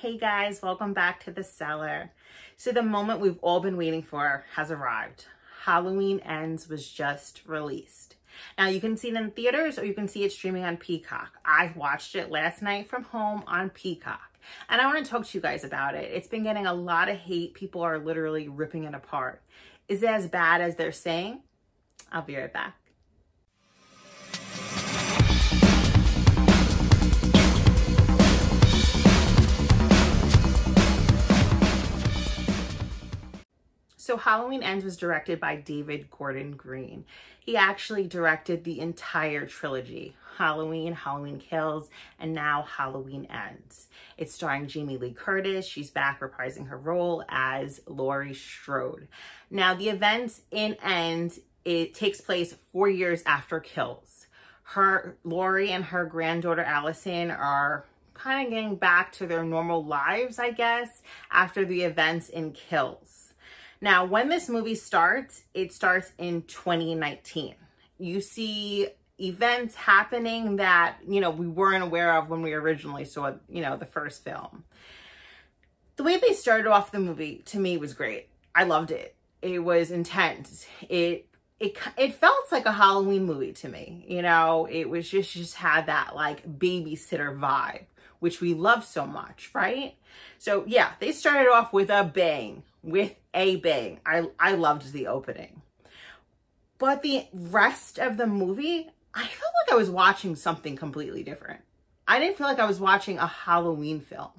Hey guys, welcome back to the Cellar. So the moment we've all been waiting for has arrived. Halloween Ends was just released. Now you can see it in theaters or you can see it streaming on Peacock. I watched it last night from home on Peacock. And I want to talk to you guys about it. It's been getting a lot of hate. People are literally ripping it apart. Is it as bad as they're saying? I'll be right back. So Halloween Ends was directed by David Gordon Green. He actually directed the entire trilogy, Halloween, Halloween Kills, and now Halloween Ends. It's starring Jamie Lee Curtis. She's back reprising her role as Laurie Strode. Now the events in Ends, it takes place 4 years after Kills. Laurie and her granddaughter Allison are kind of getting back to their normal lives, I guess, after the events in Kills. Now, when this movie starts, it starts in 2019. You see events happening that, we weren't aware of when we originally saw, the first film. The way they started off the movie, to me, was great. I loved it. It was intense. It felt like a Halloween movie to me. It was just had that like babysitter vibe, which we love so much, right? So yeah, they started off with a bang. I loved the opening. But the rest of the movie, I felt like I was watching something completely different. I didn't feel like I was watching a Halloween film.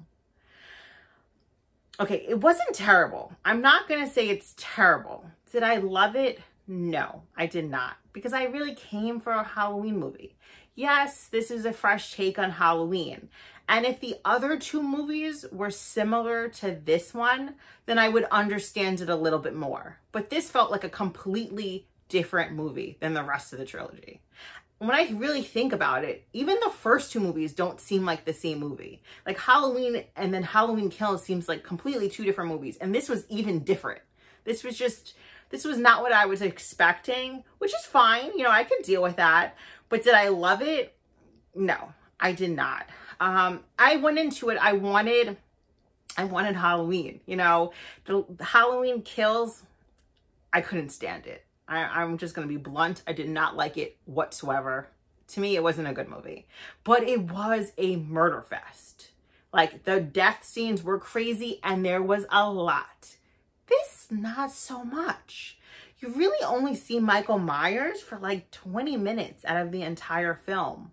Okay, it wasn't terrible. I'm not going to say it's terrible. Did I love it? No, I did not. Because I really came for a Halloween movie. Yes, this is a fresh take on Halloween. And if the other two movies were similar to this one, then I would understand it a little bit more. But this felt like a completely different movie than the rest of the trilogy. When I really think about it, even the first two movies don't seem like the same movie. Like Halloween and then Halloween Kills seems like completely two different movies. And this was even different. This was not what I was expecting, which is fine. I could deal with that. But did I love it? No, I did not. I went into it, I wanted Halloween, the Halloween Kills, I couldn't stand it. I'm just going to be blunt. I did not like it whatsoever. To me, it wasn't a good movie, but it was a murder fest. Like the death scenes were crazy and there was a lot. This, not so much. You really only see Michael Myers for like 20 minutes out of the entire film.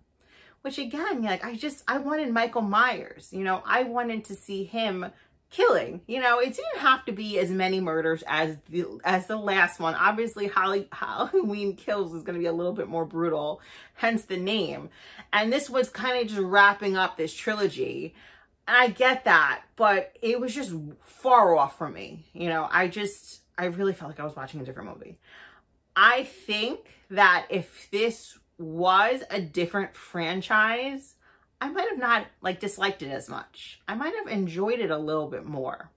Which again, I wanted Michael Myers, I wanted to see him killing, it didn't have to be as many murders as the last one. Obviously Halloween Kills is going to be a little bit more brutal, hence the name. And this was kind of just wrapping up this trilogy. And I get that, but it was just far off from me. I really felt like I was watching a different movie. I think that if this was a different franchise, I might have not disliked it as much. I might have enjoyed it a little bit more.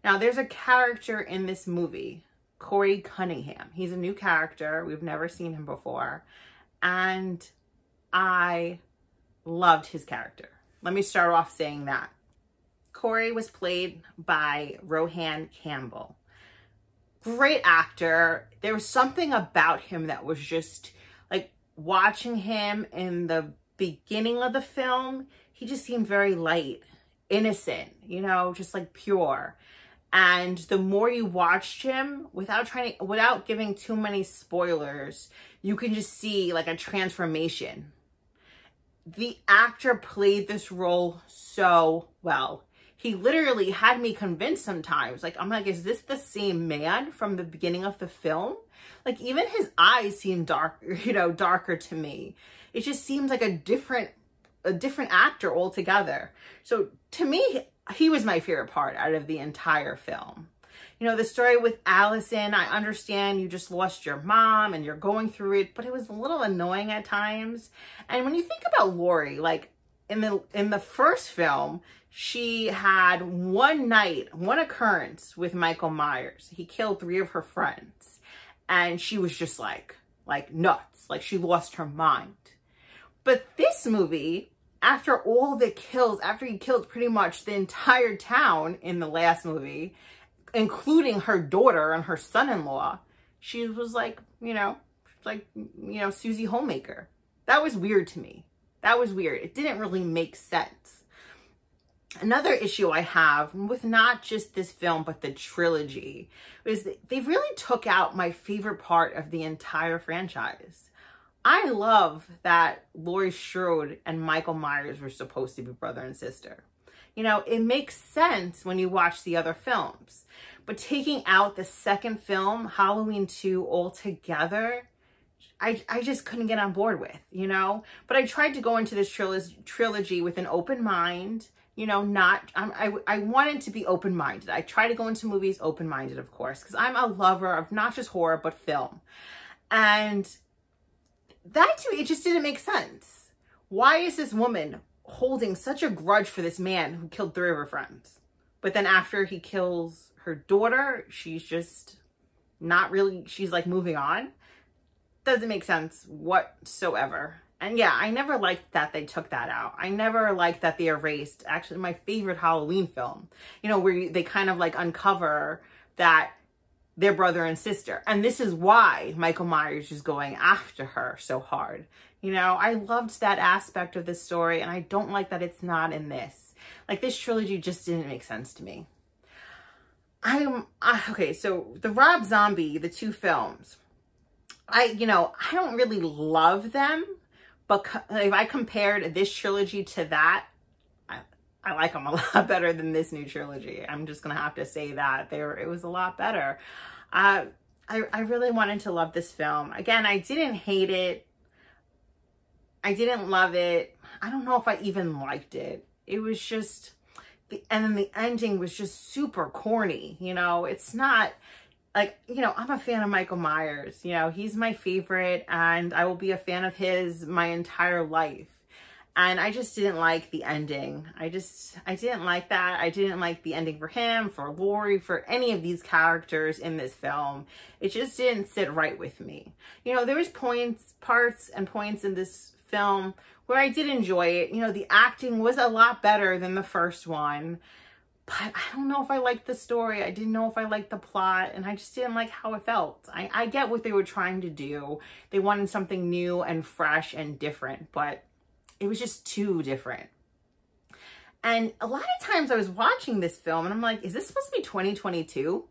Now there's a character in this movie, Corey Cunningham. He's a new character. We've never seen him before. And I loved his character. Let me start off saying that. Corey was played by Rohan Campbell. Great actor. There was something about him that was just watching him in the beginning of the film, he just seemed very light, innocent, just pure. And the more you watched him, without giving too many spoilers, you can just see a transformation. The actor played this role so well. He literally had me convinced sometimes. I'm like, is this the same man from the beginning of the film? Even his eyes seem darker to me. It just seems like a different actor altogether. So to me, he was my favorite part out of the entire film. The story with Allison, I understand you just lost your mom and you're going through it, but it was a little annoying at times. And when you think about Laurie, in the first film, she had one occurrence with Michael Myers. He killed 3 of her friends. And she was just like nuts. She lost her mind. But this movie, after all the kills, after he killed pretty much the entire town in the last movie, including her daughter and her son-in-law, she was like, Susie Homemaker. That was weird to me. That was weird. It didn't really make sense. Another issue I have with not just this film, but the trilogy, is that they really took out my favorite part of the entire franchise. I love that Laurie Strode and Michael Myers were supposed to be brother and sister. It makes sense when you watch the other films. But taking out the second film, Halloween 2, altogether, I just couldn't get on board with, But I tried to go into this trilogy with an open mind, I wanted to be open-minded. I try to go into movies open-minded, of course, because I'm a lover of not just horror, but film. And that too, it just didn't make sense. Why is this woman holding such a grudge for this man who killed 3 of her friends? But then after he kills her daughter, she's just not really, she's like moving on. Doesn't make sense whatsoever. And yeah, I never liked that they took that out. I never liked that they erased actually my favorite Halloween film, where they kind of like uncover that they're brother and sister. And this is why Michael Myers is going after her so hard. I loved that aspect of this story, and I don't like that it's not in this. Like, this trilogy just didn't make sense to me. Okay, so the Rob Zombie, the 2 films, I don't really love them, but if I compared this trilogy to that, I like them a lot better than this new trilogy. I'm just going to have to say that. It was a lot better. I really wanted to love this film. Again, I didn't hate it. I didn't love it. I don't know if I even liked it. It was just, and then the ending was just super corny. It's not like, I'm a fan of Michael Myers. He's my favorite, and I will be a fan of his my entire life. And I just didn't like the ending. I didn't like that. I didn't like the ending for him, for Laurie, for any of these characters in this film. It just didn't sit right with me. There was parts in this film where I did enjoy it. The acting was a lot better than the first one. But I don't know if I liked the story. I didn't know if I liked the plot, and I just didn't like how it felt. I get what they were trying to do. They wanted something new and fresh and different, but it was just too different. And a lot of times I was watching this film and I'm like, is this supposed to be 2022?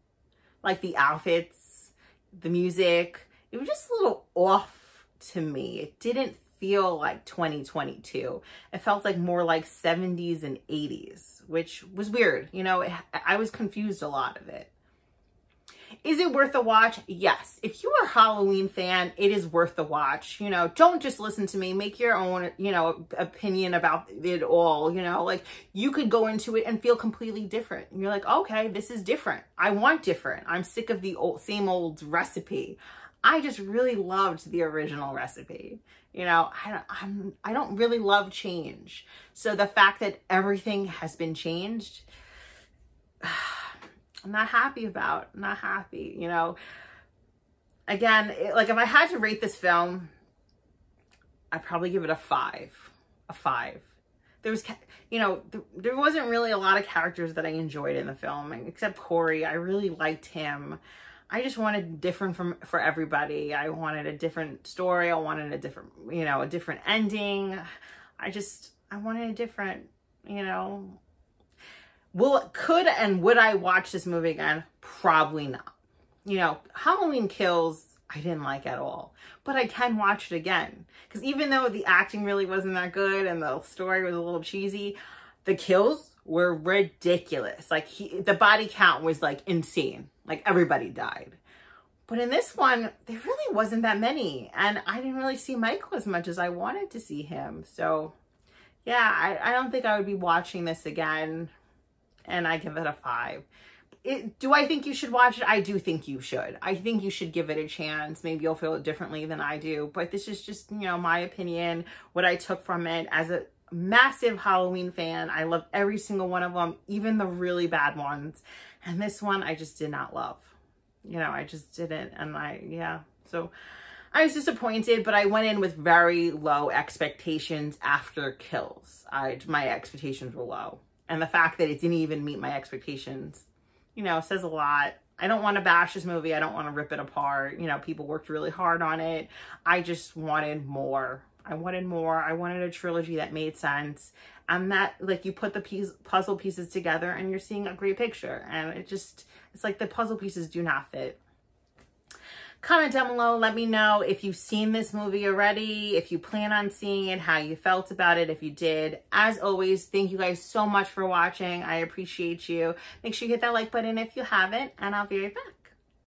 Like the outfits, the music, it was just a little off to me. It didn't feel like 2022. It felt like more like 70s and 80s, which was weird. I was confused a lot of it. Is it worth a watch? Yes. If you are a Halloween fan, it is worth the watch. Don't just listen to me. Make your own, opinion about it all. Like, you could go into it and feel completely different. And you're like, okay, this is different. I want different. I'm sick of the same old recipe. I just really loved the original recipe. I don't really love change. So the fact that everything has been changed, I'm not happy about. Not happy, Again, like, if I had to rate this film, I'd probably give it a 5. A 5. There was, there wasn't really a lot of characters that I enjoyed in the film, except Corey. I really liked him. I just wanted different for everybody. I wanted a different story. I wanted a different, a different ending. I wanted a different, Could and would I watch this movie again? Probably not. Halloween Kills, I didn't like at all. But I can watch it again. Because even though the acting really wasn't that good and the story was a little cheesy, the kills were ridiculous. Like, the body count was, like, insane. Like, everybody died. But in this one, there really wasn't that many. And I didn't really see Michael as much as I wanted to see him. So, yeah, I don't think I would be watching this again. And I give it a 5. Do I think you should watch it? I do think you should. I think you should give it a chance. Maybe you'll feel it differently than I do. But this is just, my opinion, what I took from it. As a massive Halloween fan, I love every single one of them, even the really bad ones. And this one, I just did not love. I just didn't. And so I was disappointed, but I went in with very low expectations after kills. My expectations were low. And the fact that it didn't even meet my expectations, you know, says a lot. I don't want to bash this movie. I don't want to rip it apart. You know, people worked really hard on it. I just wanted more. I wanted more. I wanted a trilogy that made sense. And that, like, you put the puzzle pieces together and you're seeing a great picture. And it's like the puzzle pieces do not fit. Comment down below. Let me know if you've seen this movie already, if you plan on seeing it, how you felt about it, if you did. As always, thank you guys so much for watching. I appreciate you. Make sure you hit that like button if you haven't, and I'll be right back.